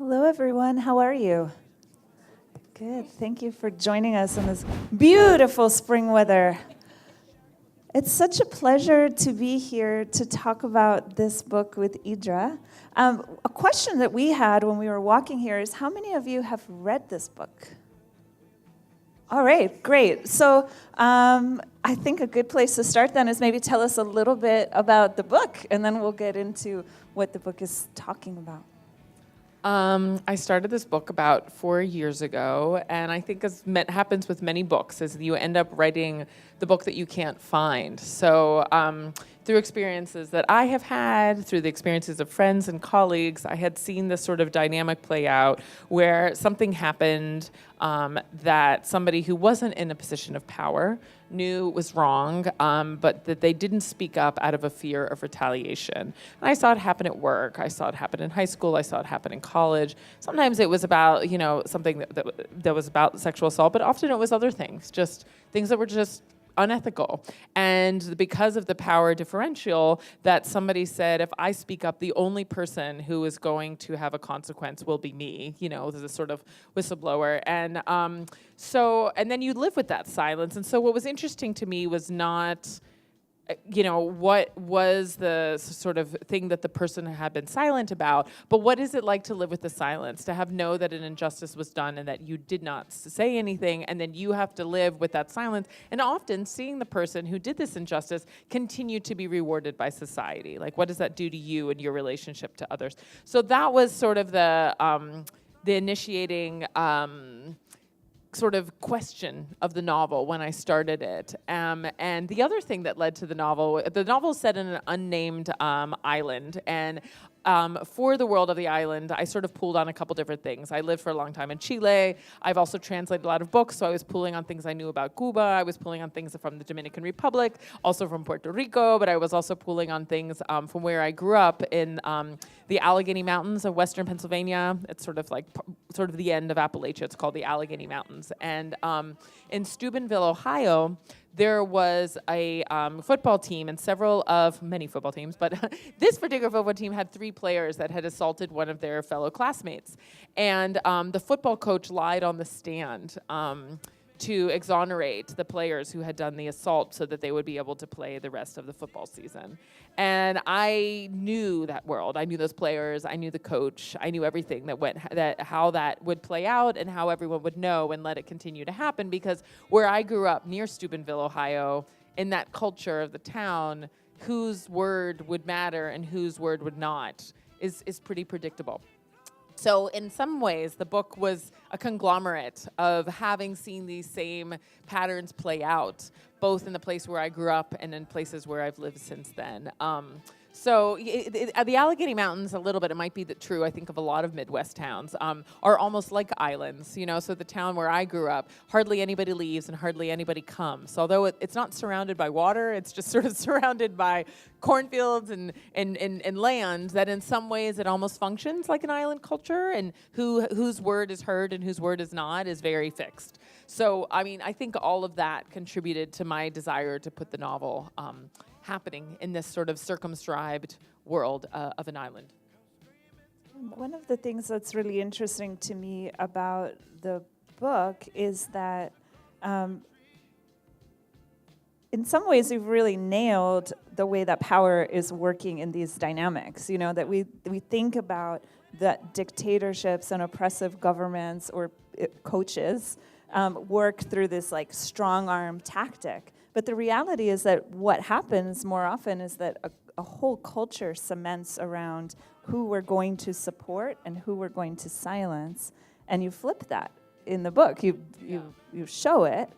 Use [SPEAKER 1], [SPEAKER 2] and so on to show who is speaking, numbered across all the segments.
[SPEAKER 1] Hello, everyone. How are you? Good. Thank you for joining us in this beautiful spring weather. It's such a pleasure to be here to talk about this book with Idra. A question that we had when we were walking here is, how many of you have read this book? All right, great. So I think a good place to start then is maybe tell us a little bit about the book, and then we'll get into what the book is talking about.
[SPEAKER 2] I started this book about 4 years ago, and I think as happens with many books, is you end up writing the book that you can't find. So through experiences that I have had, through the experiences of friends and colleagues, I had seen this sort of dynamic play out where something happened that somebody who wasn't in a position of power knew was wrong, but that they didn't speak up out of a fear of retaliation. And I saw it happen at work. I saw it happen in high school. I saw it happen in college. Sometimes it was about, something that was about sexual assault, but often it was other things, just things that were just unethical. And because of the power differential, that somebody said, if I speak up, the only person who is going to have a consequence will be me, there's a sort of whistleblower. And and then you live with that silence. And so what was interesting to me was not, what was the sort of thing that the person had been silent about, but what is it like to live with the silence, to know that an injustice was done and that you did not say anything, and then you have to live with that silence, and often seeing the person who did this injustice continue to be rewarded by society. Like, what does that do to you and your relationship to others? So that was sort of the initiating sort of question of the novel when I started it. And the other thing that led to the novel is set in an unnamed island. And for the world of the island, I sort of pulled on a couple different things. I lived for a long time in Chile. I've also translated a lot of books, so I was pulling on things I knew about Cuba. I was pulling on things from the Dominican Republic, also from Puerto Rico, but I was also pulling on things from where I grew up in the Allegheny Mountains of Western Pennsylvania. It's sort of the end of Appalachia. It's called the Allegheny Mountains. And in Steubenville, Ohio, there was a football team and many football teams, but this particular football team had 3 players that had assaulted one of their fellow classmates. And the football coach lied on the stand to exonerate the players who had done the assault so that they would be able to play the rest of the football season. And I knew that world. I knew those players. I knew the coach. I knew everything how that would play out and how everyone would know and let it continue to happen, because where I grew up near Steubenville, Ohio, in that culture of the town, whose word would matter and whose word would not is pretty predictable. So in some ways, the book was a conglomerate of having seen these same patterns play out, both in the place where I grew up and in places where I've lived since then. The Allegheny Mountains, a little bit, it might be true, I think, of a lot of Midwest towns, are almost like islands, So the town where I grew up, hardly anybody leaves and hardly anybody comes. Although it's not surrounded by water, it's just sort of surrounded by cornfields and land that in some ways it almost functions like an island culture, and whose word is heard and whose word is not is very fixed. So, I think all of that contributed to my desire to put the novel happening in this sort of circumscribed world of an island.
[SPEAKER 1] One of the things that's really interesting to me about the book is that in some ways you've really nailed the way that power is working in these dynamics, that we think about that dictatorships and oppressive governments or coaches work through this like strong arm tactic. But the reality is that what happens more often is that a whole culture cements around who we're going to support and who we're going to silence. And you flip that in the book. You show it,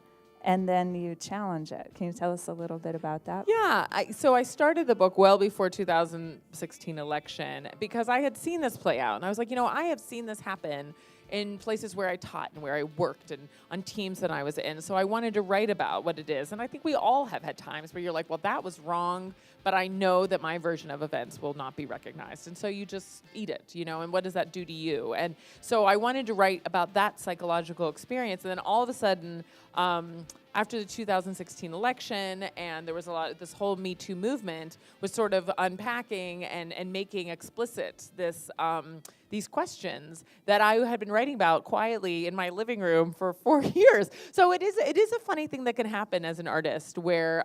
[SPEAKER 1] and then you challenge it. Can you tell us a little bit about that?
[SPEAKER 2] Yeah, so I started the book well before 2016 election because I had seen this play out. And I was like, I have seen this happen in places where I taught and where I worked and on teams that I was in. So I wanted to write about what it is. And I think we all have had times where you're like, well, that was wrong, but I know that my version of events will not be recognized. And so you just eat it, and what does that do to you? And so I wanted to write about that psychological experience. And then all of a sudden, after the 2016 election, and there was this whole Me Too movement was sort of unpacking and making explicit these questions that I had been writing about quietly in my living room for 4 years. So it is a funny thing that can happen as an artist, where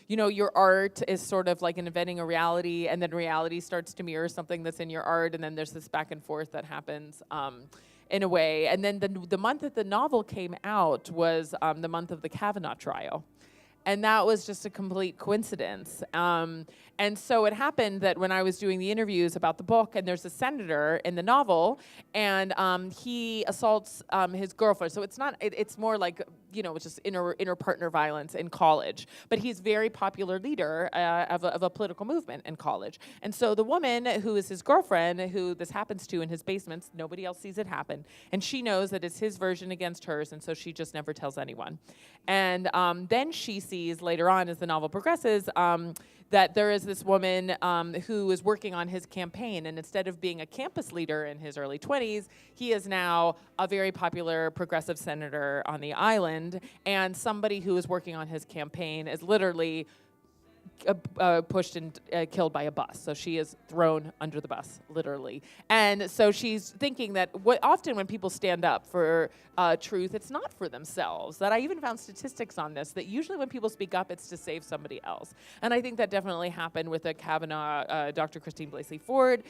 [SPEAKER 2] your art is sort of like inventing a reality, and then reality starts to mirror something that's in your art, and then there's this back and forth that happens in a way. And then the month that the novel came out was the month of the Kavanaugh trial. And that was just a complete coincidence. And so it happened that when I was doing the interviews about the book, and there's a senator in the novel, and he assaults his girlfriend. So it's more like, it's just inner partner violence in college. But he's a very popular leader of a political movement in college. And so the woman who is his girlfriend, who this happens to in his basement, nobody else sees it happen. And she knows that it's his version against hers, and so she just never tells anyone. And then she sees later on, as the novel progresses, that there is this woman who is working on his campaign, and instead of being a campus leader in his early 20s, he is now a very popular progressive senator on the island, and somebody who is working on his campaign is literally pushed and killed by a bus. So she is thrown under the bus, literally. And so she's thinking that often when people stand up for truth, it's not for themselves. That I even found statistics on this, that usually when people speak up, it's to save somebody else. And I think that definitely happened with the Kavanaugh, Dr. Christine Blasey Ford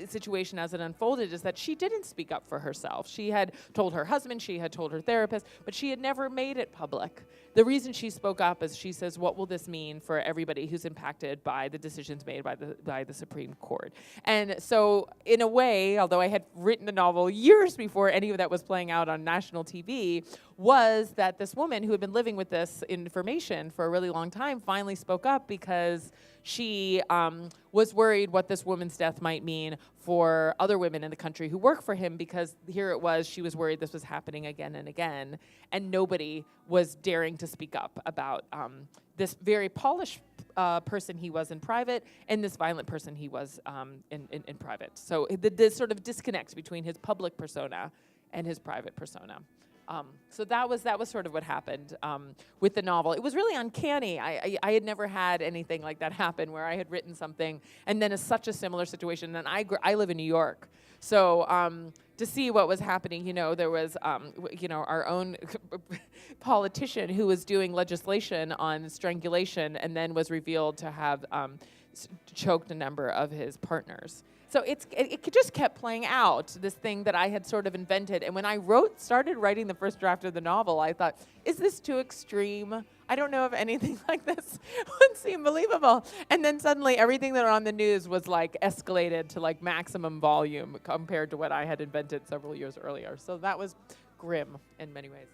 [SPEAKER 2] situation as it unfolded, is that she didn't speak up for herself. She had told her husband, she had told her therapist, but she had never made it public. The reason she spoke up is she says, what will this mean for everybody who's impacted by the decisions made by the Supreme Court? And so in a way, although I had written the novel years before any of that was playing out on national TV, was that this woman who had been living with this information for a really long time finally spoke up because she was worried what this woman's death might mean for other women in the country who work for him, because here it was, she was worried this was happening again and again, and nobody was daring to speak up about this very polished person he was in private and this violent person he was in private. So this sort of disconnect between his public persona and his private persona. So that was sort of what happened with the novel. It was really uncanny. I had never had anything like that happen, where I had written something and then such a similar situation. And I live in New York, so to see what was happening, there was our own politician who was doing legislation on strangulation, and then was revealed to have choked a number of his partners. So it just kept playing out, this thing that I had sort of invented. And when I started writing the first draft of the novel, I thought, is this too extreme? I don't know if anything like this would seem believable. And then suddenly everything that was on the news was like escalated to like maximum volume compared to what I had invented several years earlier. So that was grim in many ways.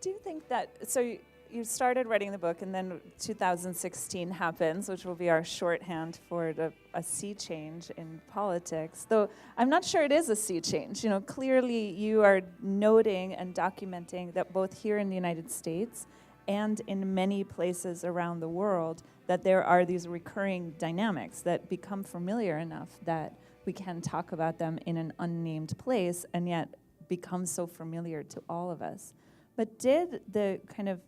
[SPEAKER 1] Do you think that, so you started writing the book, and then 2016 happens, which will be our shorthand for a sea change in politics. Though I'm not sure it is a sea change. Clearly you are noting and documenting that both here in the United States and in many places around the world, that there are these recurring dynamics that become familiar enough that we can talk about them in an unnamed place, and yet become so familiar to all of us. But did the kind of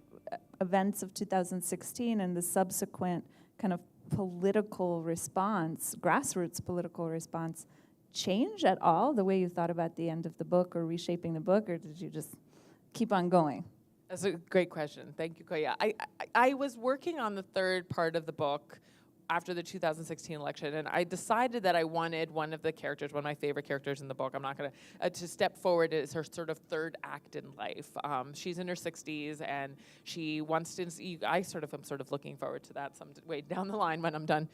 [SPEAKER 1] events of 2016 and the subsequent kind of political response, grassroots political response, change at all the way you thought about the end of the book or reshaping the book, or did you just keep on going?
[SPEAKER 2] That's a great question. Thank you, Koya. I was working on the third part of the book after the 2016 election, and I decided that I wanted one of the characters, one of my favorite characters in the book, I'm not going to step forward as her sort of third act in life. She's in her 60s, and she wants to, I am sort of looking forward to that some way down the line when I'm done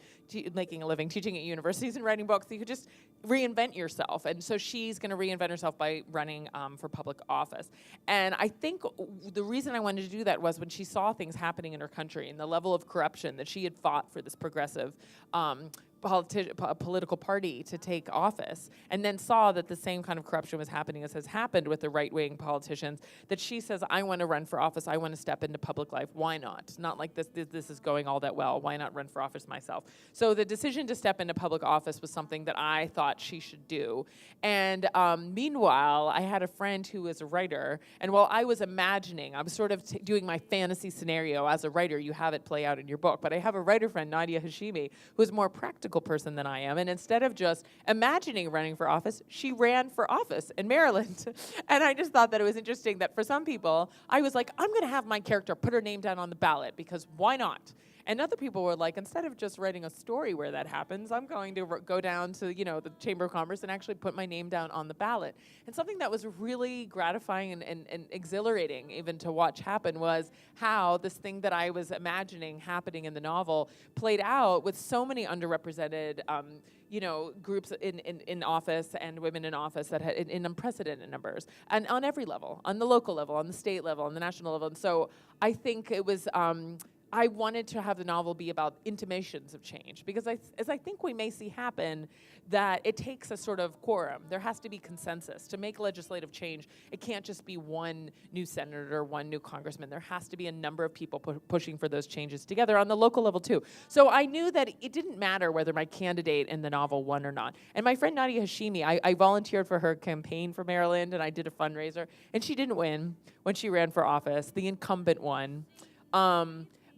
[SPEAKER 2] making a living teaching at universities and writing books. You could just reinvent yourself, and so she's going to reinvent herself by running for public office. And I think the reason I wanted to do that was when she saw things happening in her country and the level of corruption that she had fought for this progressive political party to take office, and then saw that the same kind of corruption was happening as has happened with the right-wing politicians, that she says, I want to run for office, I want to step into public life, why not? Not like this is going all that well, why not run for office myself? So the decision to step into public office was something that I thought she should do. And meanwhile, I had a friend who was a writer, and while I was imagining, I was sort of doing my fantasy scenario as a writer, you have it play out in your book, but I have a writer friend, Nadia Hashimi, who's more practical person than I am, and instead of just imagining running for office, she ran for office in Maryland. And I just thought that it was interesting that for some people, I was like, I'm going to have my character put her name down on the ballot, because why not? And other people were like, instead of just writing a story where that happens, I'm going to go down to, the Chamber of Commerce and actually put my name down on the ballot. And something that was really gratifying and exhilarating even to watch happen was how this thing that I was imagining happening in the novel played out with so many underrepresented groups in office and women in office that had in unprecedented numbers, and on every level, on the local level, on the state level, on the national level. And so I think it was I wanted to have the novel be about intimations of change, because as I think we may see happen, that it takes a sort of quorum. There has to be consensus. To make legislative change, it can't just be one new senator or one new congressman. There has to be a number of people pushing for those changes together on the local level too. So I knew that it didn't matter whether my candidate in the novel won or not. And my friend Nadia Hashimi, I volunteered for her campaign for Maryland, and I did a fundraiser, and she didn't win when she ran for office. The incumbent won.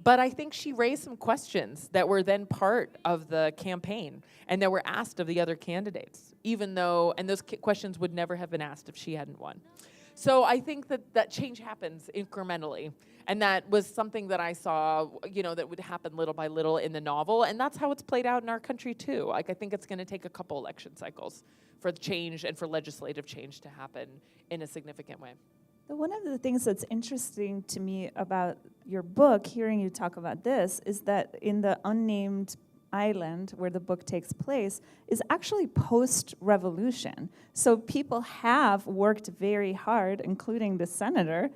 [SPEAKER 2] But I think she raised some questions that were then part of the campaign and that were asked of the other candidates, even though, and those questions would never have been asked if she hadn't won. So I think that change happens incrementally. And that was something that I saw, that would happen little by little in the novel. And that's how it's played out in our country too. Like, I think it's going to take a couple election cycles for the change and for legislative change to happen in a significant way.
[SPEAKER 1] One of the things that's interesting to me about your book, hearing you talk about this, is that in the unnamed island where the book takes place is actually post-revolution. So people have worked very hard, including the senator,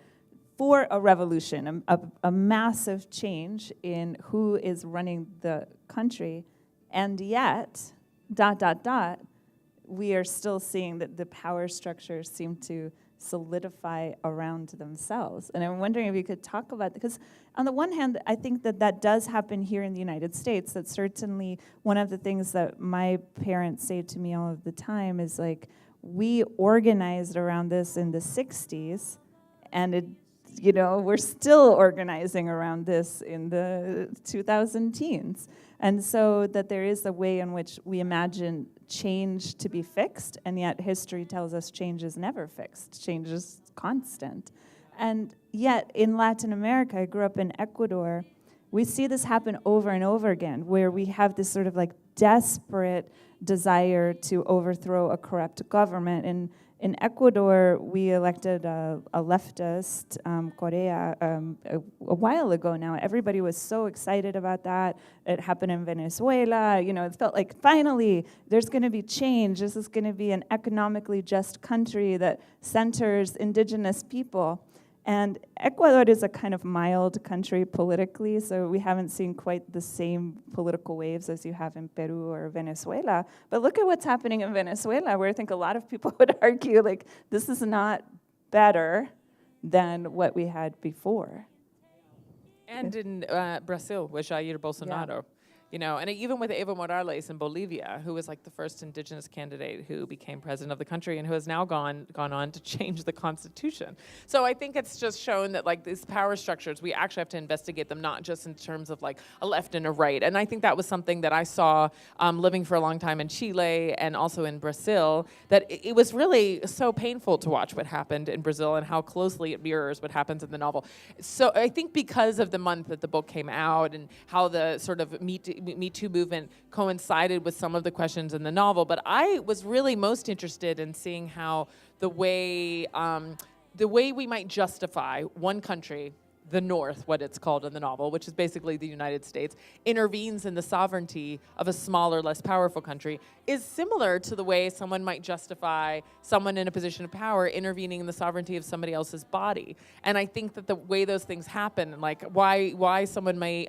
[SPEAKER 1] for a revolution, a massive change in who is running the country. And yet, ... we are still seeing that the power structures seem to solidify around themselves. And I'm wondering if you could talk about, because on the one hand, I think that does happen here in the United States. That's certainly one of the things that my parents say to me all of the time is like, we organized around this in the 60s, and we're still organizing around this in the 2000 teens. And so that there is a way in which we imagine change to be fixed, and yet history tells us change is never fixed. Change is constant. And yet in Latin America, I grew up in Ecuador, we see this happen over and over again, where we have this sort of like desperate desire to overthrow a corrupt government. In Ecuador, we elected a leftist, Correa, a while ago now. Everybody was so excited about that. It happened in Venezuela. It felt like finally there's going to be change. This is going to be an economically just country that centers indigenous people. And Ecuador is a kind of mild country politically, so we haven't seen quite the same political waves as you have in Peru or Venezuela. But look at what's happening in Venezuela, where I think a lot of people would argue, like, this is not better than what we had before.
[SPEAKER 2] And in Brazil, with Jair Bolsonaro. And even with Evo Morales in Bolivia, who was like the first indigenous candidate who became president of the country and who has now gone on to change the constitution. So I think it's just shown that like these power structures, we actually have to investigate them, not just in terms of like a left and a right. And I think that was something that I saw living for a long time in Chile and also in Brazil, that it was really so painful to watch what happened in Brazil and how closely it mirrors what happens in the novel. So I think because of the month that the book came out and how the sort of Me Too movement coincided with some of the questions in the novel, but I was really most interested in seeing how the way we might justify one country the North, what it's called in the novel, which is basically the United States, intervenes in the sovereignty of a smaller, less powerful country, is similar to the way someone might justify someone in a position of power intervening in the sovereignty of somebody else's body. And I think that the way those things happen, like why someone may,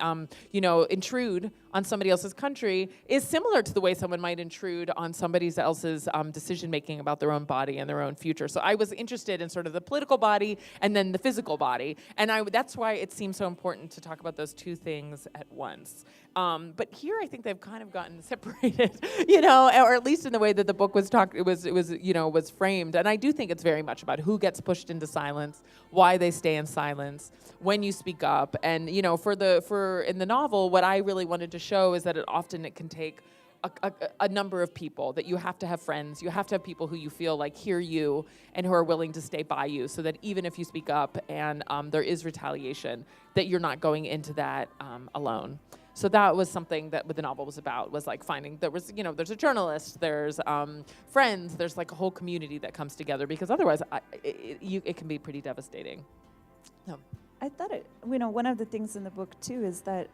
[SPEAKER 2] intrude on somebody else's country is similar to the way someone might intrude on somebody else's decision-making about their own body and their own future. So I was interested in sort of the political body and then the physical body. And that's why it seems so important to talk about those two things at once. But here I think they've kind of gotten separated, or at least in the way that the book was was framed. And I do think it's very much about who gets pushed into silence, why they stay in silence, when you speak up. And, for in the novel, what I really wanted to show is that it can take a number of people, that you have to have friends, you have to have people who you feel like hear you and who are willing to stay by you, so that even if you speak up and there is retaliation, that you're not going into that alone. So that was something that what the novel was about, was like finding there's a journalist, there's friends, there's like a whole community that comes together, because otherwise it can be pretty devastating. No.
[SPEAKER 1] I thought one of the things in the book too is that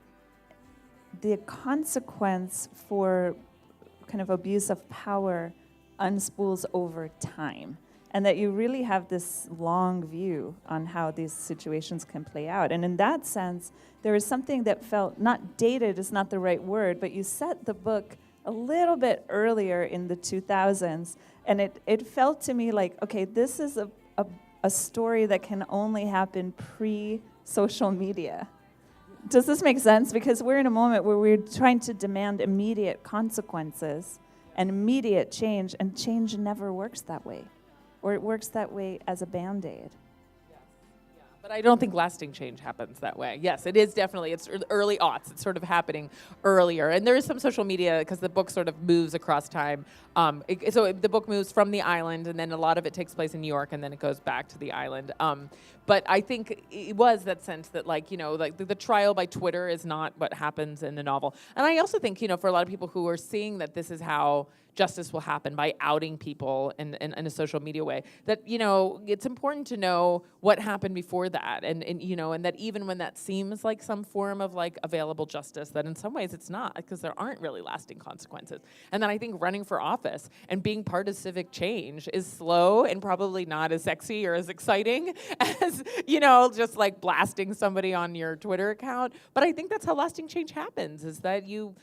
[SPEAKER 1] the consequence for kind of abuse of power unspools over time, and that you really have this long view on how these situations can play out. And in that sense, there was something that felt, not dated is not the right word, but you set the book a little bit earlier in the 2000s, and it felt to me like, okay, this is a story that can only happen pre-social media. Does this make sense? Because we're in a moment where we're trying to demand immediate consequences and immediate change, and change never works that way. Or it works that way as a Band-Aid.
[SPEAKER 2] But I don't think lasting change happens that way. Yes, it is definitely. It's early aughts. It's sort of happening earlier. And there is some social media, because the book sort of moves across time. So the book moves from the island, and then a lot of it takes place in New York, and then it goes back to the island. But I think it was that sense that, the trial by Twitter is not what happens in the novel. And I also think, for a lot of people who are seeing that this is how justice will happen, by outing people in a social media way, that, it's important to know what happened before that, and that even when that seems like some form of available justice, that in some ways it's not, because there aren't really lasting consequences. And then I think running for office and being part of civic change is slow and probably not as sexy or as exciting as, just blasting somebody on your Twitter account. But I think that's how lasting change happens, is that you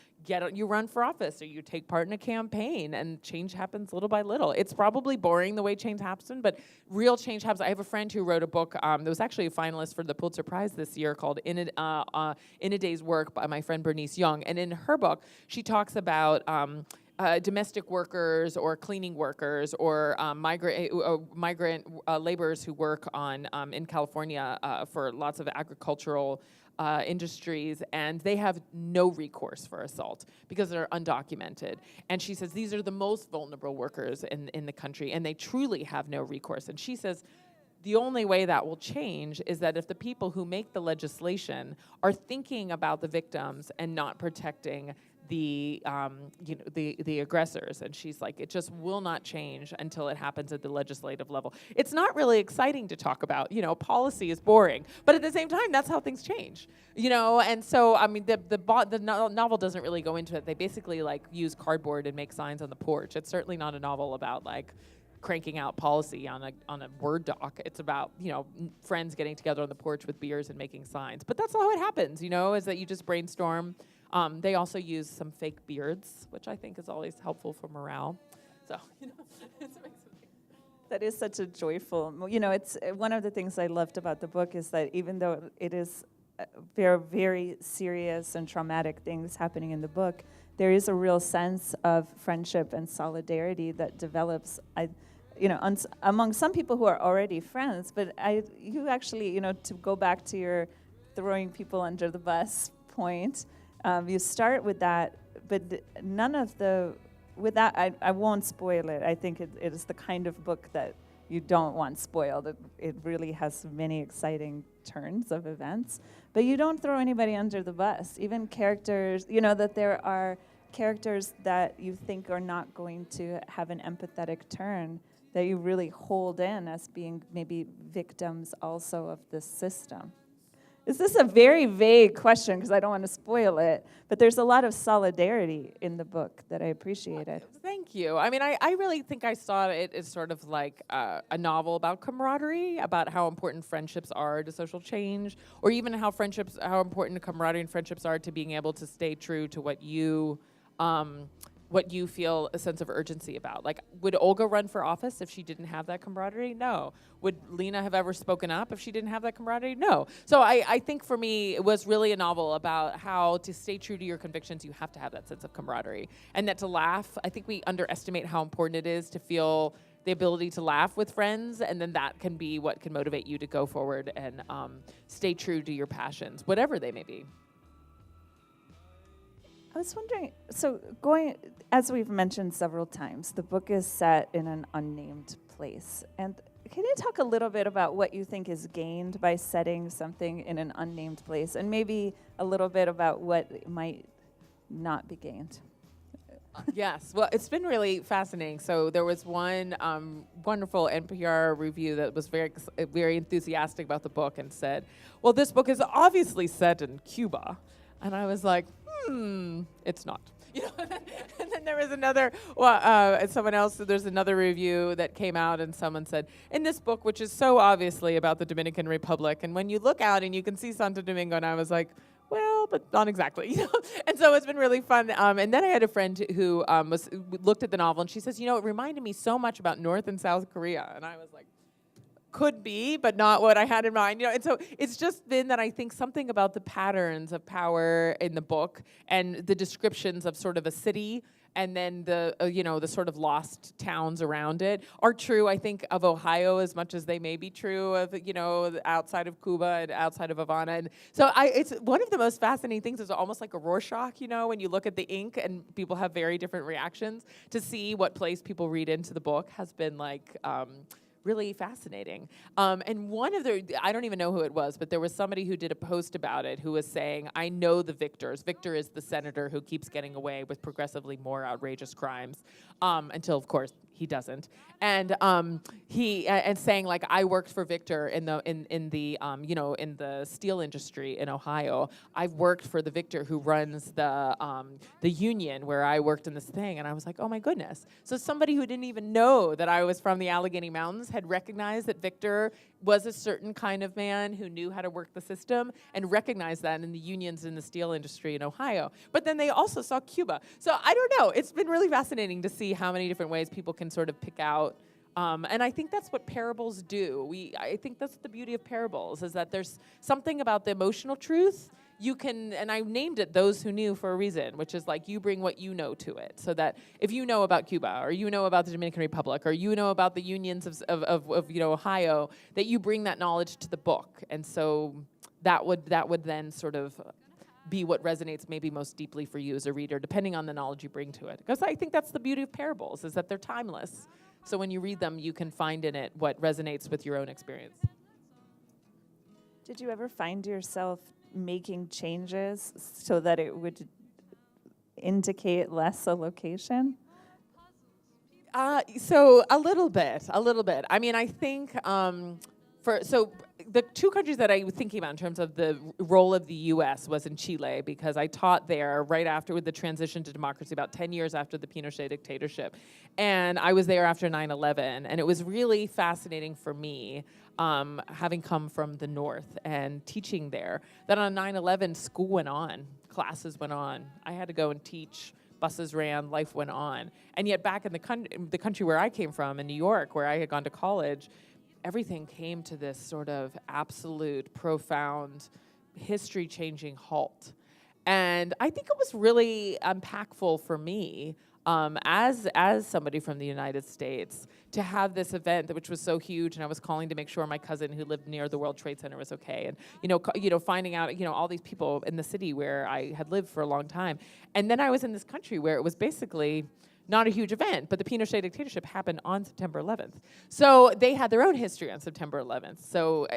[SPEAKER 2] run for office, or you take part in a campaign, and change happens little by little. It's probably boring the way change happens, but real change happens. I have a friend who wrote a book that was actually a finalist for the Pulitzer Prize this year, called In a Day's Work, by my friend Bernice Young. And in her book, she talks about domestic workers or cleaning workers or migrant laborers who work in California for lots of agricultural industries, and they have no recourse for assault because they're undocumented. And she says these are the most vulnerable workers in the country, and they truly have no recourse. And she says the only way that will change is that if the people who make the legislation are thinking about the victims and not protecting the aggressors. And she's like, it just will not change until it happens at the legislative level. It's not really exciting to talk about. Policy is boring, but at the same time, that's how things change. And so the novel doesn't really go into it. They basically use cardboard and make signs on the porch. It's certainly not a novel about cranking out policy on a Word doc. It's about friends getting together on the porch with beers and making signs. But that's how it happens. Is that you just brainstorm. They also use some fake beards, which I think is always helpful for morale. So, it's amazing.
[SPEAKER 1] That is such a joyful, it's one of the things I loved about the book is that even though it is very, very serious and traumatic things happening in the book, there is a real sense of friendship and solidarity that develops, among some people who are already friends. But you actually, to go back to your throwing people under the bus point, you start with that, but I won't spoil it. I think it is the kind of book that you don't want spoiled. It really has many exciting turns of events, but you don't throw anybody under the bus. Even characters, that there are characters that you think are not going to have an empathetic turn, that you really hold in as being maybe victims also of this system. Is this a very vague question because I don't want to spoil it, but there's a lot of solidarity in the book that I appreciated.
[SPEAKER 2] Thank you. I mean, I really think I saw it as sort of like a novel about camaraderie, about how important friendships are to social change, or even how important camaraderie and friendships are to being able to stay true to what you feel a sense of urgency about. Like, would Olga run for office if she didn't have that camaraderie? No. Would Lena have ever spoken up if she didn't have that camaraderie? No. So I think for me, it was really a novel about how to stay true to your convictions, you have to have that sense of camaraderie. And that to laugh, I think we underestimate how important it is to feel the ability to laugh with friends, and then that can be what can motivate you to go forward and stay true to your passions, whatever they may be.
[SPEAKER 1] I was wondering, so as we've mentioned several times, the book is set in an unnamed place. And can you talk a little bit about what you think is gained by setting something in an unnamed place, and maybe a little bit about what might not be gained?
[SPEAKER 2] Yes, well, it's been really fascinating. So there was one wonderful NPR review that was very enthusiastic about the book and said, well, this book is obviously set in Cuba. And I was like, it's not. You know, and then there was another, someone else, there's another review that came out and someone said, in this book, which is so obviously about the Dominican Republic, and when you look out and you can see Santo Domingo, and I was like, well, but not exactly, you know. And so it's been really fun. And then I had a friend who looked at the novel, and she says, it reminded me so much about North and South Korea. And I was like, could be, but not what I had in mind. And so it's just been that I think something about the patterns of power in the book and the descriptions of sort of a city and then the sort of lost towns around it are true, I think, of Ohio as much as they may be true of, outside of Cuba and outside of Havana. And so it's one of the most fascinating things is almost like a Rorschach, when you look at the ink and people have very different reactions, to see what place people read into the book has been like, really fascinating. And one of I don't even know who it was, but there was somebody who did a post about it who was saying, I know the victors. Victor is the senator who keeps getting away with progressively more outrageous crimes, until, of course, he doesn't. And and saying, like, I worked for Victor in the steel industry in Ohio. I've worked for the Victor who runs the union where I worked in this thing. And I was like, oh my goodness. So somebody who didn't even know that I was from the Allegheny Mountains had recognized that Victor was a certain kind of man who knew how to work the system and recognized that in the unions in the steel industry in Ohio. But then they also saw Cuba. So I don't know. It's been really fascinating to see how many different ways people can sort of pick out. And I think that's what parables do. I think that's the beauty of parables, is that there's something about the emotional truth. You can, and I named it Those Who Knew for a reason, which is like you bring what you know to it. So that if you know about Cuba, or you know about the Dominican Republic, or you know about the unions of Ohio, that you bring that knowledge to the book. And so that would then sort of be what resonates maybe most deeply for you as a reader, depending on the knowledge you bring to it. Because I think that's the beauty of parables, is that they're timeless. So when you read them, you can find in it what resonates with your own experience.
[SPEAKER 1] Did you ever find yourself making changes so that it would indicate less a location?
[SPEAKER 2] So a little bit. I mean, I think the two countries that I was thinking about in terms of the role of the U.S. was in Chile, because I taught there right after with the transition to democracy, about 10 years after the Pinochet dictatorship. And I was there after 9/11, and it was really fascinating for me, having come from the North and teaching there, that on 9/11, school went on, classes went on. I had to go and teach, buses ran, life went on. And yet back in the country where I came from, in New York, where I had gone to college, everything came to this sort of absolute, profound, history-changing halt. And I think it was really impactful for me, as somebody from the United States, to have this event which was so huge. And I was calling to make sure my cousin who lived near the World Trade Center was okay, and finding out all these people in the city where I had lived for a long time. And then I was in this country where it was basically not a huge event, but the Pinochet dictatorship happened on September 11th. So they had their own history on September 11th. So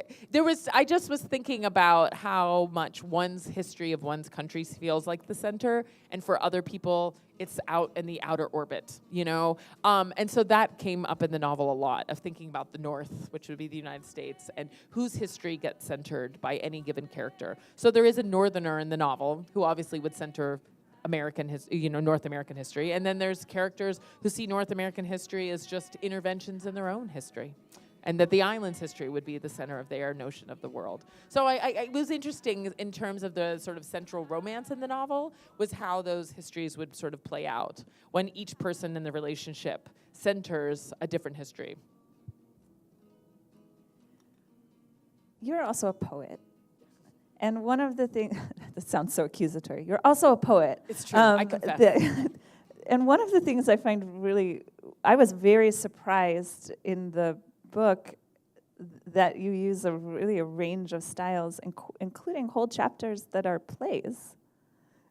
[SPEAKER 2] I just was thinking about how much one's history of one's country feels like the center, and for other people, it's out in the outer orbit, you know? And so that came up in the novel a lot, of thinking about the North, which would be the United States, and whose history gets centered by any given character. So there is a Northerner in the novel who obviously would center North American history, and then there's characters who see North American history as just interventions in their own history, and that the island's history would be the center of their notion of the world. So it was interesting in terms of the sort of central romance in the novel, was how those histories would sort of play out when each person in the relationship centers a different history.
[SPEAKER 1] You're also a poet. And one of the things, that sounds so accusatory, you're also a poet.
[SPEAKER 2] It's true, I confess.
[SPEAKER 1] And one of the things I find I was very surprised in the book that you use a range of styles, including whole chapters that are plays.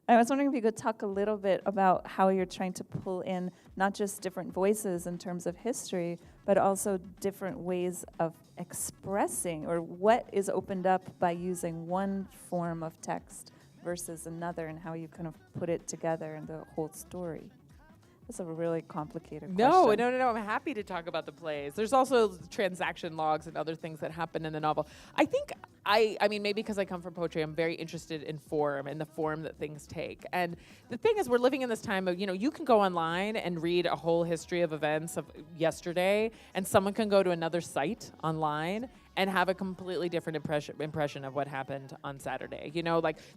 [SPEAKER 1] I was wondering if you could talk a little bit about how you're trying to pull in not just different voices in terms of history, but also different ways of expressing, or what is opened up by using one form of text versus another, and how you kind of put it together in the whole story. That's a really complicated question.
[SPEAKER 2] No. I'm happy to talk about the plays. There's also transaction logs and other things that happen in the novel. I think I mean, maybe because I come from poetry, I'm very interested in form and the form that things take. And the thing is, we're living in this time of, you can go online and read a whole history of events of yesterday, and someone can go to another site online and have a completely different impression of what happened on Saturday.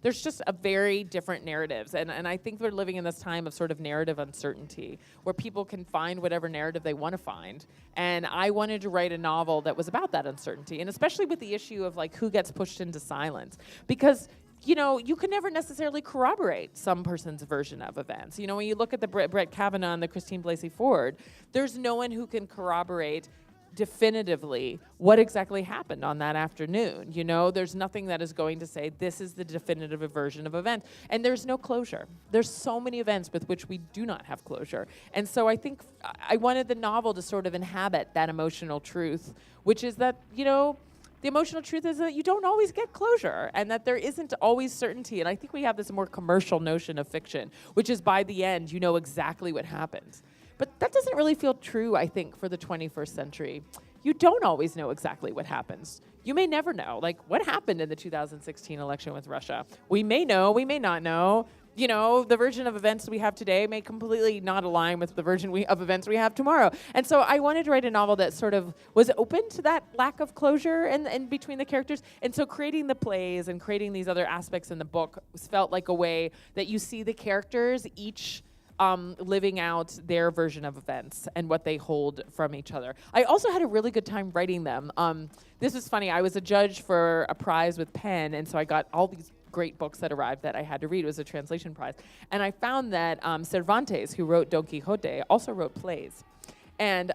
[SPEAKER 2] There's just a very different narratives. And I think we're living in this time of sort of narrative uncertainty, where people can find whatever narrative they want to find. And I wanted to write a novel that was about that uncertainty, and especially with the issue of who gets pushed into silence. Because you can never necessarily corroborate some person's version of events. When you look at the Brett Kavanaugh and the Christine Blasey Ford, there's no one who can corroborate definitively what exactly happened on that afternoon. There's nothing that is going to say this is the definitive version of event. And there's no closure. There's so many events with which we do not have closure. And so I think I wanted the novel to sort of inhabit that emotional truth, which is that, the emotional truth is that you don't always get closure, and that there isn't always certainty. And I think we have this more commercial notion of fiction, which is by the end, you know exactly what happens. But that doesn't really feel true, I think, for the 21st century. You don't always know exactly what happens. You may never know. What happened in the 2016 election with Russia? We may know, we may not know. The version of events we have today may completely not align with the version of events we have tomorrow. And so I wanted to write a novel that sort of was open to that lack of closure in between the characters. And so creating the plays and creating these other aspects in the book felt like a way that you see the characters each living out their version of events and what they hold from each other. I also had a really good time writing them. This was funny. I was a judge for a prize with Penn, and so I got all these great books that arrived that I had to read. It was a translation prize. And I found that Cervantes, who wrote Don Quixote, also wrote plays. And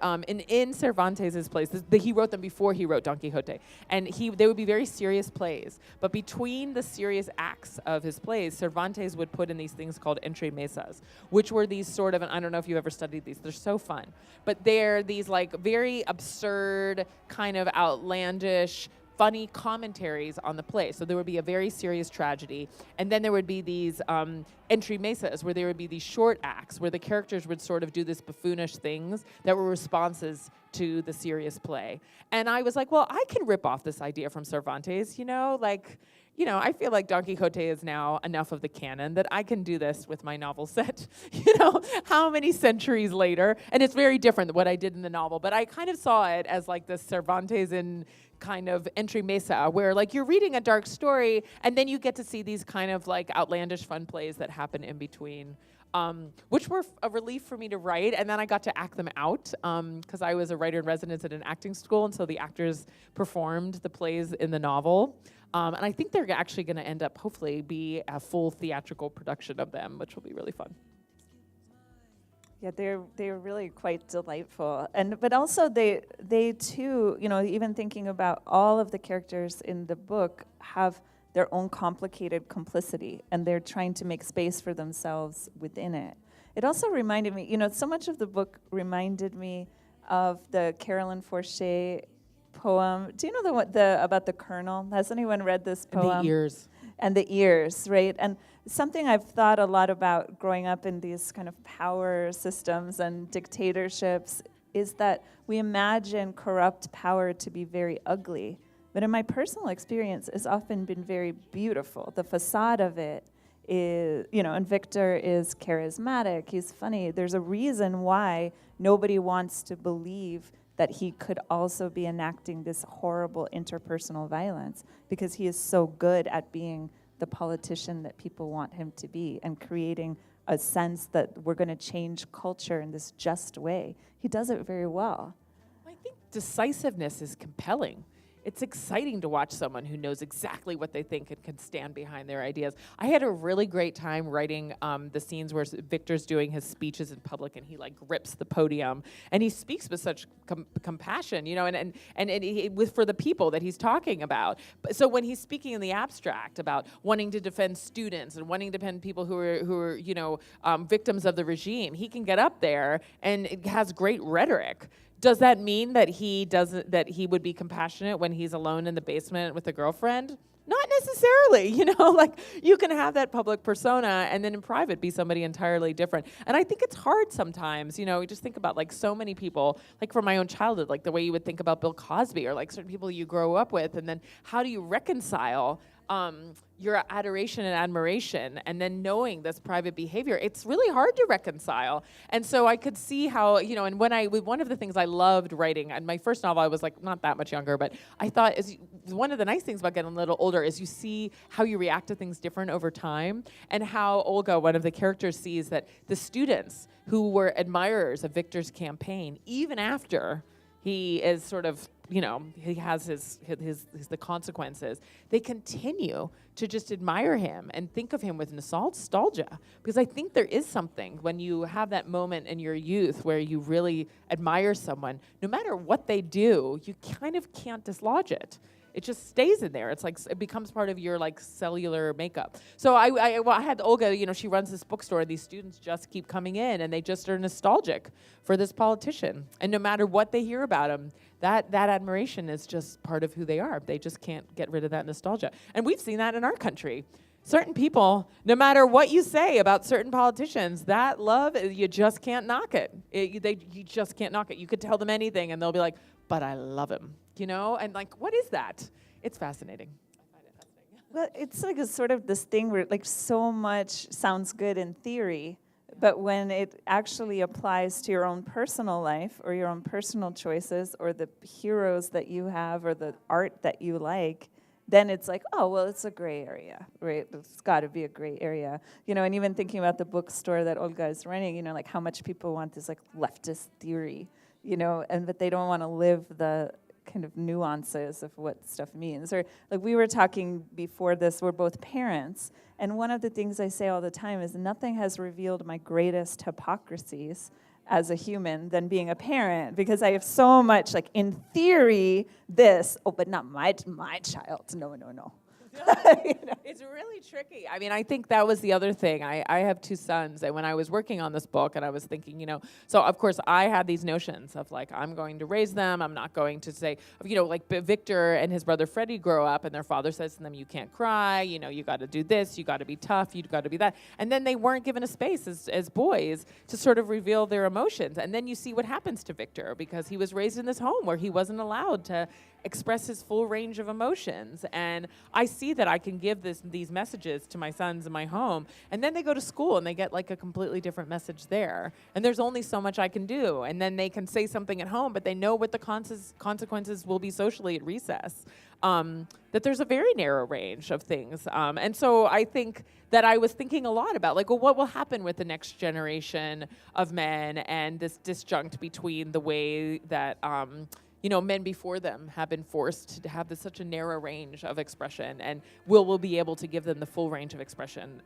[SPEAKER 2] in Cervantes' plays, he wrote them before he wrote Don Quixote. And they would be very serious plays. But between the serious acts of his plays, Cervantes would put in these things called entremesas, which were these sort of, and I don't know if you've ever studied these, they're so fun. But they're these very absurd, kind of outlandish, funny commentaries on the play. So there would be a very serious tragedy, and then there would be these entremesas, where there would be these short acts where the characters would sort of do this buffoonish things that were responses to the serious play. And I was like, well, I can rip off this idea from Cervantes, I feel like Don Quixote is now enough of the canon that I can do this with my novel set, how many centuries later. And it's very different than what I did in the novel, but I kind of saw it as this Cervantes in kind of entremesa, where you're reading a dark story and then you get to see these kind of outlandish fun plays that happen in between, which were a relief for me to write. And then I got to act them out because I was a writer in residence at an acting school, and so the actors performed the plays in the novel. And I think they're actually going to end up, hopefully, be a full theatrical production of them, which will be really fun.
[SPEAKER 1] Yeah, they're really quite delightful, but also they too, even thinking about all of the characters in the book have their own complicated complicity, and they're trying to make space for themselves within it. It also reminded me, so much of the book reminded me of the Carolyn Forche poem. Do you know about the kernel? Has anyone read this poem?
[SPEAKER 2] And the ears.
[SPEAKER 1] And the ears, right? And something I've thought a lot about growing up in these kind of power systems and dictatorships is that we imagine corrupt power to be very ugly. But in my personal experience, it's often been very beautiful. The facade of it is, and Victor is charismatic, he's funny. There's a reason why nobody wants to believe that he could also be enacting this horrible interpersonal violence, because he is so good at being the politician that people want him to be and creating a sense that we're going to change culture in this just way. He does it very well.
[SPEAKER 2] I think decisiveness is compelling. It's exciting to watch someone who knows exactly what they think and can stand behind their ideas. I had a really great time writing the scenes where Victor's doing his speeches in public and he grips the podium and he speaks with such compassion, for the people that he's talking about. So when he's speaking in the abstract about wanting to defend students and wanting to defend people who are victims of the regime, he can get up there and it has great rhetoric. Does that mean that he would be compassionate when he's alone in the basement with a girlfriend? Not necessarily, you can have that public persona and then in private be somebody entirely different. And I think it's hard sometimes, you just think about so many people, from my own childhood, the way you would think about Bill Cosby or certain people you grow up with, and then how do you reconcile your adoration and admiration and then knowing this private behavior? It's really hard to reconcile. And so I could see how, and one of the things I loved writing, and my first novel, I was not that much younger, but I thought one of the nice things about getting a little older is you see how you react to things different over time, and how Olga, one of the characters, sees that the students who were admirers of Victor's campaign, even after he is sort of, he has the consequences, they continue to just admire him and think of him with nostalgia. Because I think there is something when you have that moment in your youth where you really admire someone, no matter what they do, you kind of can't dislodge it. It just stays in there. It's it becomes part of your cellular makeup. So I had Olga, she runs this bookstore. These students just keep coming in and they just are nostalgic for this politician. And no matter what they hear about him, that admiration is just part of who they are. They just can't get rid of that nostalgia. And we've seen that in our country. Certain people, no matter what you say about certain politicians, that love, you just can't knock it. You just can't knock it. You could tell them anything and they'll be like, but I love him, And what is that? It's fascinating. I find it fascinating.
[SPEAKER 1] Well, it's a sort of this thing where so much sounds good in theory, but when it actually applies to your own personal life or your own personal choices or the heroes that you have or the art that you like, then it's it's a gray area, right? It's got to be a gray area. And even thinking about the bookstore that Olga is running, how much people want this leftist theory, but they don't want to live the kind of nuances of what stuff means. Or we were talking before this, we're both parents, and one of the things I say all the time is nothing has revealed my greatest hypocrisies as a human than being a parent, because I have so much in theory but not my child. No.
[SPEAKER 2] It's really tricky. I mean, I think that was the other thing. I have two sons, and when I was working on this book and I was thinking, so of course I had these notions of I'm going to raise them. I'm not going to say, Victor and his brother Freddie grow up and their father says to them, you can't cry, you got to do this, you got to be tough, you got to be that. And then they weren't given a space as boys to sort of reveal their emotions. And then you see what happens to Victor, because he was raised in this home where he wasn't allowed to express his full range of emotions. And I see that I can give these messages to my sons in my home, and then they go to school and they get a completely different message there. And there's only so much I can do. And then they can say something at home, but they know what the consequences will be socially at recess. That there's a very narrow range of things. And so I think that I was thinking a lot about what will happen with the next generation of men and this disjunct between the way that men before them have been forced to have such a narrow range of expression, and we'll be able to give them the full range of expression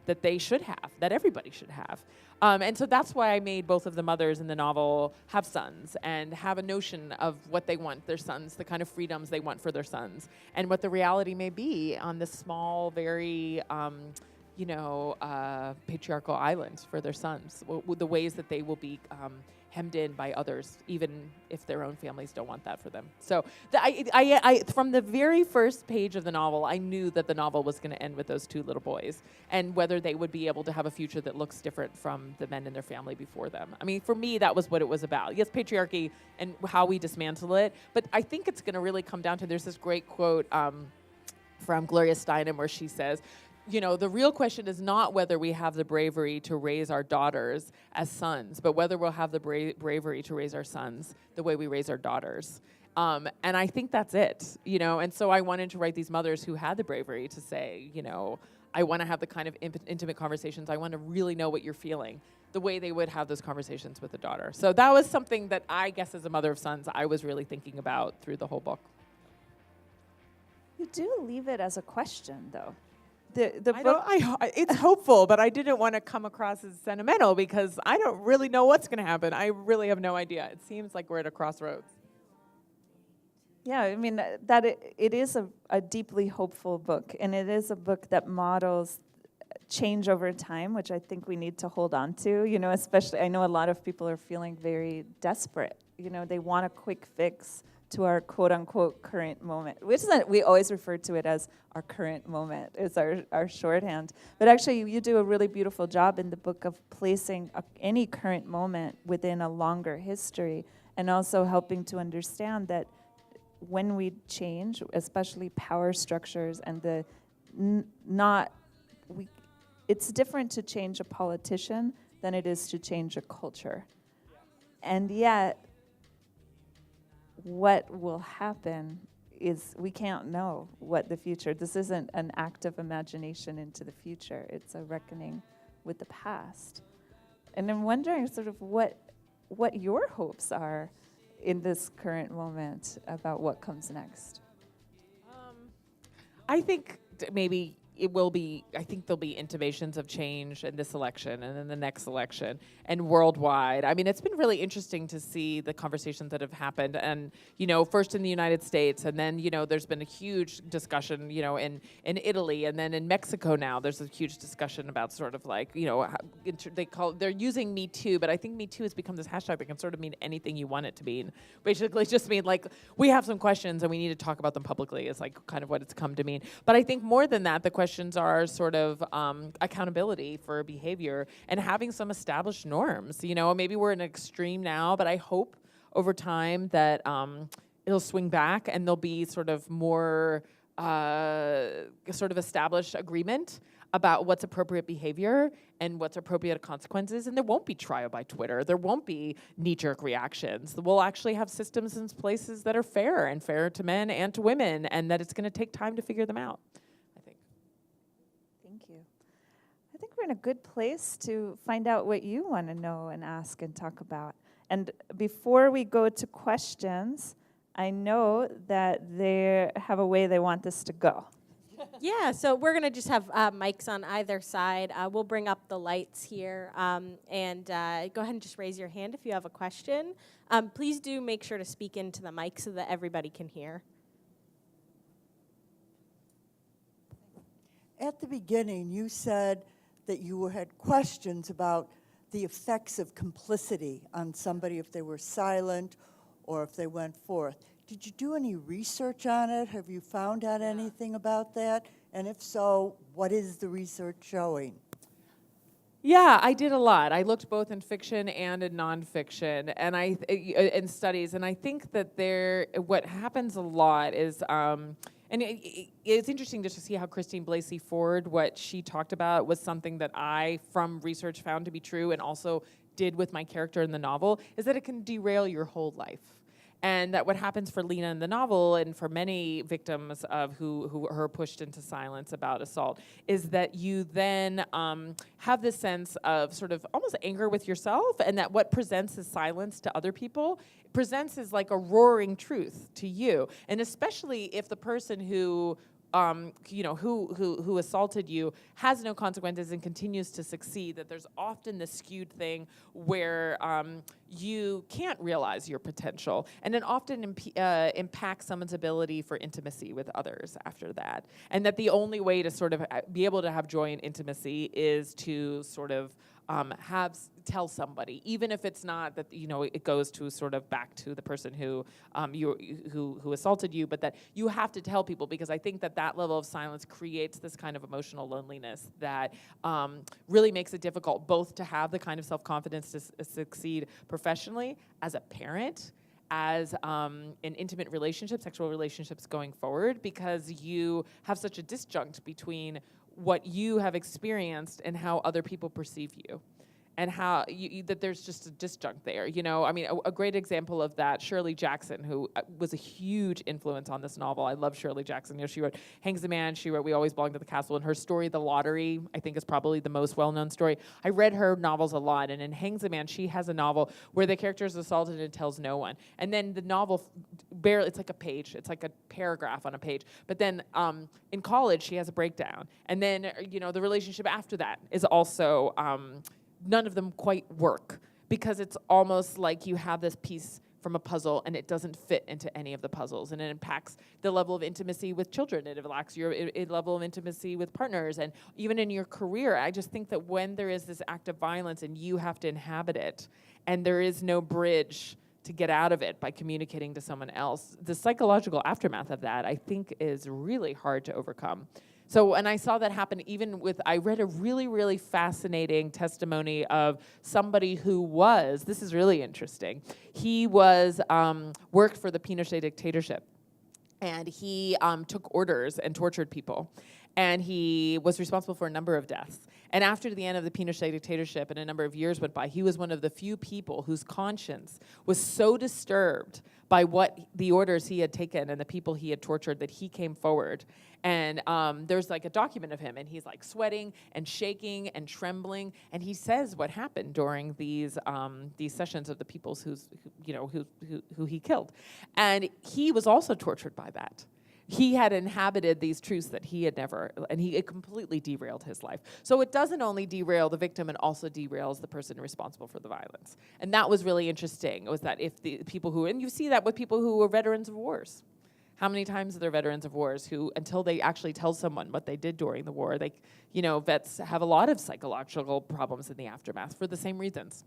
[SPEAKER 2] that they should have, that everybody should have. And so that's why I made both of the mothers in the novel have sons and have a notion of what they want their sons, the kind of freedoms they want for their sons, and what the reality may be on this small, very patriarchal island for their sons, the ways that they will be hemmed in by others, even if their own families don't want that for them. So I from the very first page of the novel, I knew that the novel was going to end with those two little boys, and whether they would be able to have a future that looks different from the men in their family before them. I mean, for me, that was what it was about. Yes, patriarchy and how we dismantle it, but I think it's going to really come down to, there's this great quote from Gloria Steinem where she says, the real question is not whether we have the bravery to raise our daughters as sons, but whether we'll have the bravery to raise our sons the way we raise our daughters. And I think that's it, And so I wanted to write these mothers who had the bravery to say, I want to have the kind of intimate conversations. I want to really know what you're feeling, the way they would have those conversations with a daughter. So that was something that I guess as a mother of sons, I was really thinking about through the whole book.
[SPEAKER 1] You do leave it as a question, though.
[SPEAKER 3] It's hopeful, but I didn't want to come across as sentimental because I don't really know what's going to happen. I really have no idea. It seems like we're at a crossroads.
[SPEAKER 1] Yeah, I mean, that it is a deeply hopeful book, and it is a book that models change over time, which I think we need to hold on to, especially I know a lot of people are feeling very desperate. They want a quick fix to our quote-unquote current moment, which is we always refer to it as our current moment, is our shorthand. But actually, you do a really beautiful job in the book of placing any current moment within a longer history, and also helping to understand that when we change, especially power structures and it's different to change a politician than it is to change a culture. And yet, what will happen is we can't know what the future. This isn't an act of imagination into the future. It's a reckoning with the past. And I'm wondering sort of what your hopes are in this current moment about what comes next.
[SPEAKER 2] I think maybe I think there'll be intimations of change in this election and then the next election and worldwide. I mean, it's been really interesting to see the conversations that have happened and, first in the United States and then, there's been a huge discussion, in Italy and then in Mexico now there's a huge discussion about sort of like, they're using Me Too, but I think Me Too has become this hashtag that can sort of mean anything you want it to mean. Basically just mean like, we have some questions and we need to talk about them publicly is like kind of what it's come to mean. But I think more than that, the questions are sort of accountability for behavior and having some established norms. Maybe we're in an extreme now, but I hope over time that it'll swing back and there'll be sort of more sort of established agreement about what's appropriate behavior and what's appropriate consequences, and there won't be trial by Twitter. There won't be knee-jerk reactions. We'll actually have systems and places that are fair to men and to women, and that it's going to take time to figure them out.
[SPEAKER 1] Thank you. I think we're in a good place to find out what you want to know and ask and talk about. And before we go to questions, I know that they have a way they want this to go.
[SPEAKER 4] Yeah, so we're going to just have mics on either side. We'll bring up the lights here. And go ahead and just raise your hand if you have a question. Please do make sure to speak into the mic so that everybody can hear.
[SPEAKER 5] At the beginning, you said that you had questions about the effects of complicity on somebody if they were silent or if they went forth. Did you do any research on it? Have you found out anything about that? And if so, what is the research showing?
[SPEAKER 2] Yeah, I did a lot. I looked both in fiction and in nonfiction, and in studies. And I think that what happens a lot is, and it's interesting just to see how Christine Blasey Ford, what she talked about was something that I, from research, found to be true, and also did with my character in the novel, is that it can derail your whole life. And that what happens for Lena in the novel and for many victims of who are pushed into silence about assault is that you then have this sense of sort of almost anger with yourself, and that what presents as silence to other people presents as like a roaring truth to you. And especially if the person who who assaulted you has no consequences and continues to succeed, that there's often this skewed thing where you can't realize your potential, and it often impacts someone's ability for intimacy with others after that. And that the only way to sort of be able to have joy in intimacy is to sort of tell somebody, even if it's not that it goes to sort of back to the person who assaulted you, but that you have to tell people, because I think that level of silence creates this kind of emotional loneliness that really makes it difficult both to have the kind of self-confidence to succeed professionally as a parent, as in intimate relationships, sexual relationships going forward, because you have such a disjunct between what you have experienced and how other people perceive you. And how that there's just a disjunct there, I mean, a great example of that, Shirley Jackson, who was a huge influence on this novel. I love Shirley Jackson. She wrote Hangs the Man. She wrote We Always Belong to the Castle. And her story, The Lottery, I think is probably the most well-known story. I read her novels a lot. And in Hangs the Man, she has a novel where the character is assaulted and tells no one. And then the novel barely, it's like a page. It's like a paragraph on a page. But then in college, she has a breakdown. And then, the relationship after that is also... none of them quite work, because it's almost like you have this piece from a puzzle and it doesn't fit into any of the puzzles, and it impacts the level of intimacy with children. It impacts your level of intimacy with partners, and even in your career. I just think that when there is this act of violence and you have to inhabit it, and there is no bridge to get out of it by communicating to someone else, the psychological aftermath of that, I think, is really hard to overcome. So, and I saw that happen even with, I read a really, really fascinating testimony of somebody who was, this is really interesting, he was, worked for the Pinochet dictatorship, and he took orders and tortured people. And he was responsible for a number of deaths. And after the end of the Pinochet dictatorship and a number of years went by, he was one of the few people whose conscience was so disturbed by what the orders he had taken and the people he had tortured that he came forward. And there's like a document of him, and he's like sweating and shaking and trembling. And he says what happened during these sessions of the people who he killed. And he was also tortured by that. He had inhabited these truths that he had never, and it completely derailed his life. So it doesn't only derail the victim, it also derails the person responsible for the violence. And that was really interesting, was that if the people who, and you see that with people who were veterans of wars. How many times are there veterans of wars who, until they actually tell someone what they did during the war, vets have a lot of psychological problems in the aftermath for the same reasons.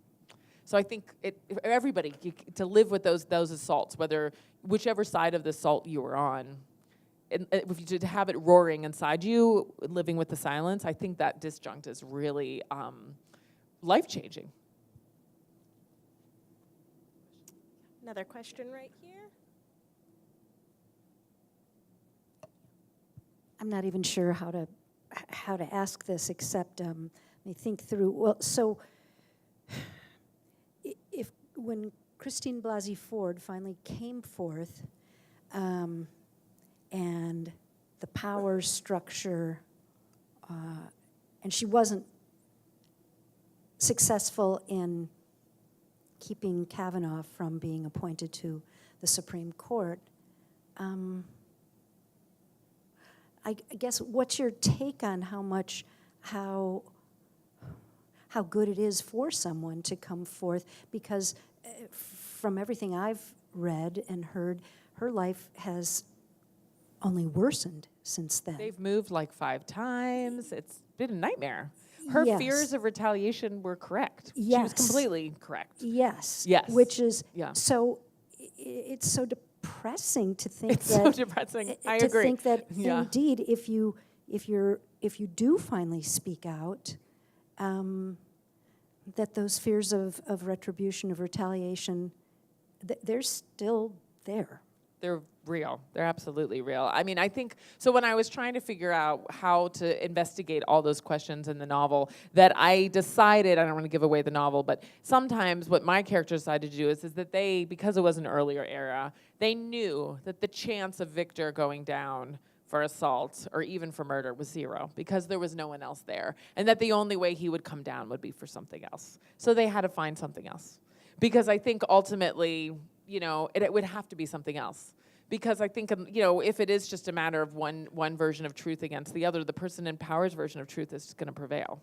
[SPEAKER 2] So I think everybody, to live with those assaults, whichever side of the assault you were on, if you to have it roaring inside you, living with the silence, I think that disjunct is really life-changing.
[SPEAKER 4] Another question right here.
[SPEAKER 6] I'm not even sure how to ask this, except let me think through. Well, so if when Christine Blasey Ford finally came forth, and the power structure, and she wasn't successful in keeping Kavanaugh from being appointed to the Supreme Court. I guess, what's your take on how good it is for someone to come forth? Because from everything I've read and heard, her life has only worsened since then.
[SPEAKER 2] They've moved like 5 times. It's been a nightmare. Her fears of retaliation were correct.
[SPEAKER 6] Yes.
[SPEAKER 2] She was completely correct.
[SPEAKER 6] Yes.
[SPEAKER 2] Yes.
[SPEAKER 6] Which is,
[SPEAKER 2] yeah.
[SPEAKER 6] So it's so depressing to think
[SPEAKER 2] it's
[SPEAKER 6] that.
[SPEAKER 2] So depressing. I agree.
[SPEAKER 6] To think that
[SPEAKER 2] yeah.
[SPEAKER 6] Indeed, if you do finally speak out, that those fears of retribution, of retaliation, they're still there.
[SPEAKER 2] They're real. They're absolutely real. I mean, I think, so when I was trying to figure out how to investigate all those questions in the novel, that I decided, I don't want to give away the novel, but sometimes what my characters decided to do is that they, because it was an earlier era, they knew that the chance of Victor going down for assault or even for murder was 0, because there was no one else there, and that the only way he would come down would be for something else. So they had to find something else. Because I think ultimately, it would have to be something else. Because I think, if it is just a matter of one version of truth against the other, the person in power's version of truth is going to prevail.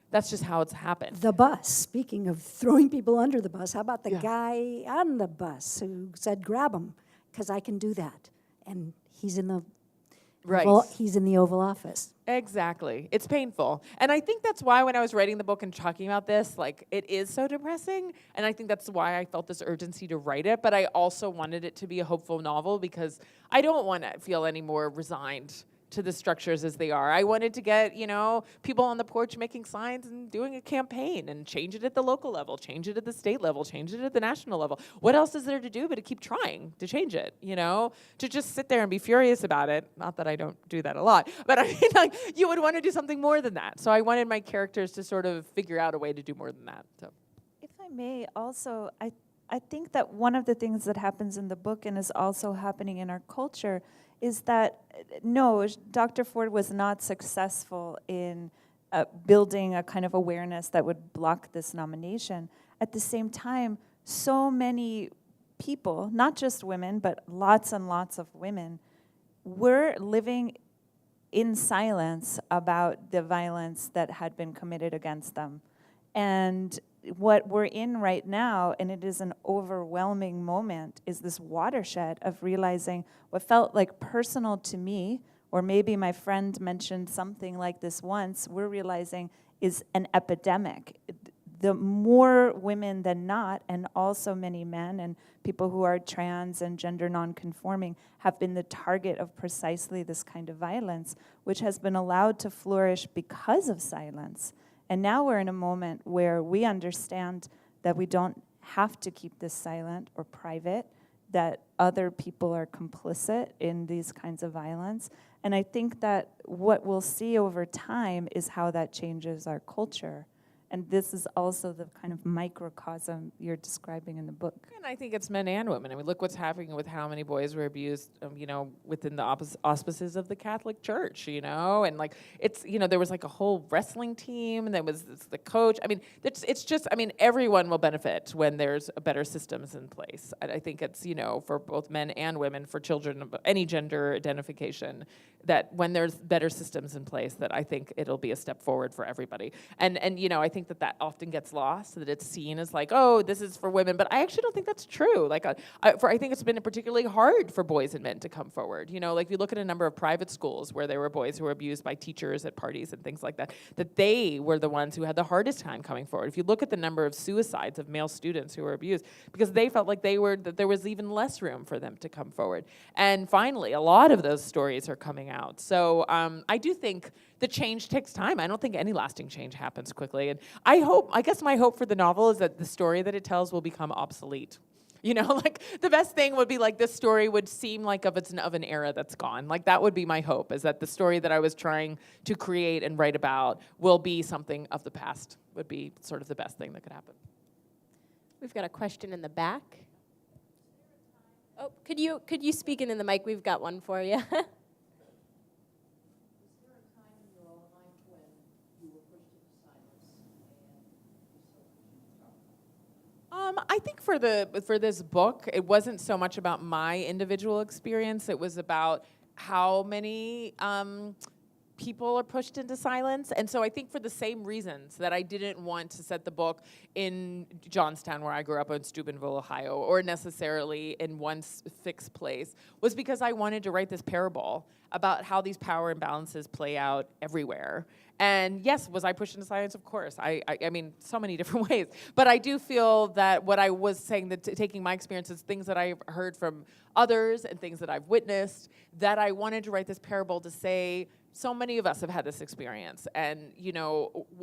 [SPEAKER 2] That's just how it's happened.
[SPEAKER 6] The bus, speaking of throwing people under the bus, how about the guy on the bus who said, grab him, because I can do that. And he's in the he's in the Oval Office.
[SPEAKER 2] Exactly. It's painful. And I think that's why when I was writing the book and talking about this, like, it is so depressing. And I think that's why I felt this urgency to write it. But I also wanted it to be a hopeful novel because I don't want to feel any more resigned to the structures as they are. I wanted to get, people on the porch making signs and doing a campaign and change it at the local level, change it at the state level, change it at the national level. What else is there to do but to keep trying to change it, to just sit there and be furious about it. Not that I don't do that a lot, but I mean, like, you would want to do something more than that. So I wanted my characters to sort of figure out a way to do more than that. So,
[SPEAKER 1] if I may, also, I think that one of the things that happens in the book and is also happening in our culture is that, no, Dr. Ford was not successful in building a kind of awareness that would block this nomination. At the same time, so many people, not just women, but lots and lots of women, were living in silence about the violence that had been committed against them. And what we're in right now, and it is an overwhelming moment, is this watershed of realizing what felt like personal to me, or maybe my friend mentioned something like this once, we're realizing is an epidemic. The more women than not, and also many men and people who are trans and gender nonconforming, have been the target of precisely this kind of violence, which has been allowed to flourish because of silence. And now we're in a moment where we understand that we don't have to keep this silent or private, that other people are complicit in these kinds of violence. And I think that what we'll see over time is how that changes our culture. And this is also the kind of microcosm you're describing in the book.
[SPEAKER 2] And I think it's men and women. I mean, look what's happening with how many boys were abused, within the auspices of the Catholic Church, and like, it's, there was like a whole wrestling team, and there was the coach. I mean, it's just, everyone will benefit when there's better systems in place. And I think it's, for both men and women, for children of any gender identification, that when there's better systems in place, that I think it'll be a step forward for everybody. And I think that often gets lost, that it's seen as like, oh, this is for women, but I actually don't think that's true. Like, I think it's been particularly hard for boys and men to come forward. Like, if you look at a number of private schools where there were boys who were abused by teachers at parties and things like that, that they were the ones who had the hardest time coming forward. If you look at the number of suicides of male students who were abused, because they felt like that there was even less room for them to come forward. And finally, a lot of those stories are coming out. So I do think the change takes time. I don't think any lasting change happens quickly. And I guess my hope for the novel is that the story that it tells will become obsolete. Like, the best thing would be, like, this story would seem like of an era that's gone. Like, that would be my hope, is that the story that I was trying to create and write about will be something of the past, would be sort of the best thing that could happen.
[SPEAKER 4] We've got a question in the back. Oh, could you speak into the mic? We've got one for you.
[SPEAKER 2] I think for this book, it wasn't so much about my individual experience. It was about how many people are pushed into silence. And so I think for the same reasons that I didn't want to set the book in Johnstown, where I grew up, in Steubenville, Ohio, or necessarily in one fixed place, was because I wanted to write this parable about how these power imbalances play out everywhere. And yes, was I pushed into silence? Of course. I mean, so many different ways. But I do feel that what I was saying, that taking my experiences, things that I've heard from others and things that I've witnessed, that I wanted to write this parable to say, so many of us have had this experience. And,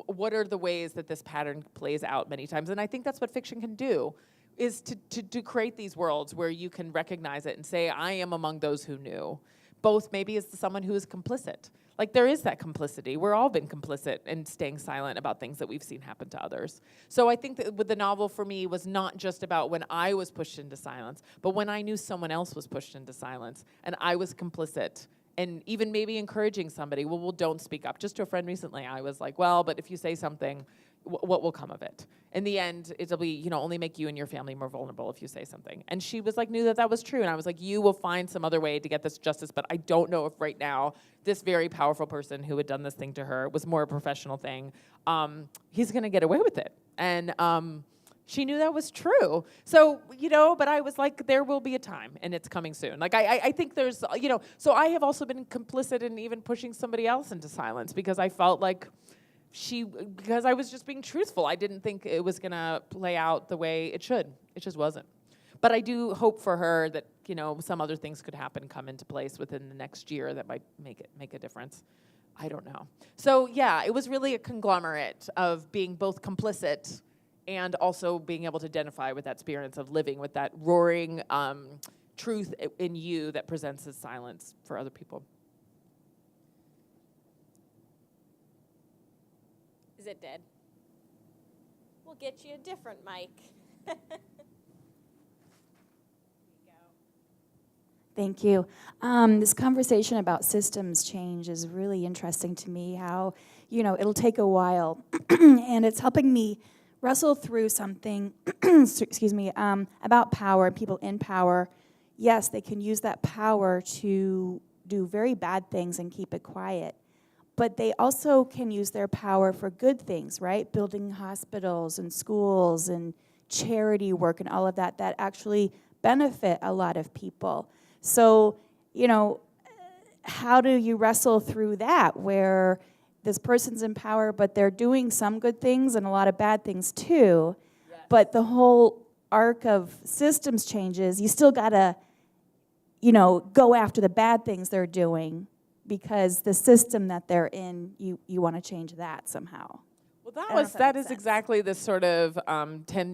[SPEAKER 2] what are the ways that this pattern plays out many times? And I think that's what fiction can do, is to create these worlds where you can recognize it and say, I am among those who knew. Both maybe as someone who is complicit. Like, there is that complicity. We're all been complicit in staying silent about things that we've seen happen to others. So I think that with the novel for me was not just about when I was pushed into silence, but when I knew someone else was pushed into silence and I was complicit, and even maybe encouraging somebody, well, don't speak up. Just to a friend recently, I was like, well, but if you say something, what will come of it? In the end, it'll be, only make you and your family more vulnerable if you say something. And she was like, knew that was true. And I was like, you will find some other way to get this justice, but I don't know if right now this very powerful person who had done this thing to her, it was more a professional thing, he's gonna get away with it. And she knew that was true. So, but I was like, there will be a time, and it's coming soon. Like, I think there's, so I have also been complicit in even pushing somebody else into silence because I felt like because I was just being truthful. I didn't think it was gonna play out the way it should. It just wasn't. But I do hope for her that, some other things could happen, come into place within the next year that might make a difference. I don't know. So yeah, it was really a conglomerate of being both complicit and also being able to identify with that experience of living with that roaring truth in you that presents as silence for other people.
[SPEAKER 4] Is it dead? We'll get you a different mic.
[SPEAKER 7] Thank you. This conversation about systems change is really interesting to me, how, it'll take a while. And it's helping me wrestle through something, excuse me, about power and people in power. Yes, they can use that power to do very bad things and keep it quiet. But they also can use their power for good things, right? Building hospitals and schools and charity work and all of that actually benefit a lot of people. So, how do you wrestle through that where this person's in power, but they're doing some good things and a lot of bad things too, but the whole arc of systems changes, you still gotta, go after the bad things they're doing because the system that they're in, you want to change that somehow.
[SPEAKER 2] Well, that is exactly the sort of,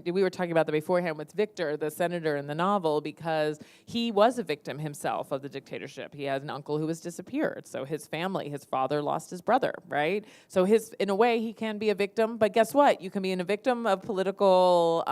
[SPEAKER 2] we were talking about that beforehand with Victor, the senator in the novel, because he was a victim himself of the dictatorship. He has an uncle who was disappeared. So his family, his father lost his brother, right? So in a way, he can be a victim, but guess what? You can be a victim of political,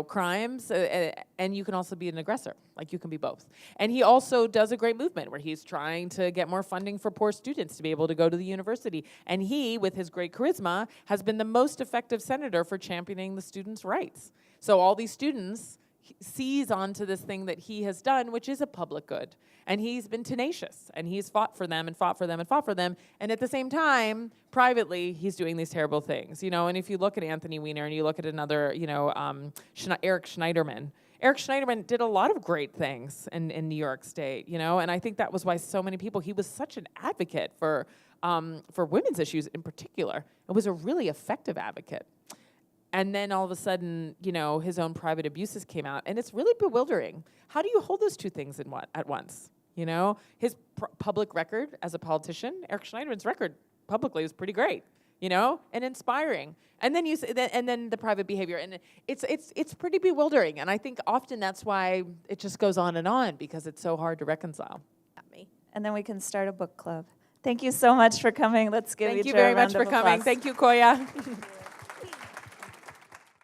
[SPEAKER 2] crimes, and you can also be an aggressor. Like, you can be both. And he also does a great movement where he's trying to get more funding for poor students to be able to go to the university. And he, with his great charisma, has been the most effective senator for championing the students' rights. So all these students seize onto this thing that he has done, which is a public good. And he's been tenacious, and he's fought for them and fought for them and fought for them. And at the same time, privately, he's doing these terrible things, And if you look at Anthony Weiner and you look at another, Eric Schneiderman. Eric Schneiderman did a lot of great things in New York State, And I think that was why so many people, he was such an advocate for women's issues in particular. It was a really effective advocate. And then all of a sudden, his own private abuses came out, and it's really bewildering. How do you hold those two things at once? His public record as a politician, Eric Schneiderman's record publicly was pretty great, and inspiring. And then and then the private behavior, and it's pretty bewildering. And I think often that's why it just goes on because it's so hard to reconcile.
[SPEAKER 1] And then we can start a book club. Thank you so much for coming. Let's give each other a round of applause.
[SPEAKER 2] Thank you very much for coming. Thank you, Koya.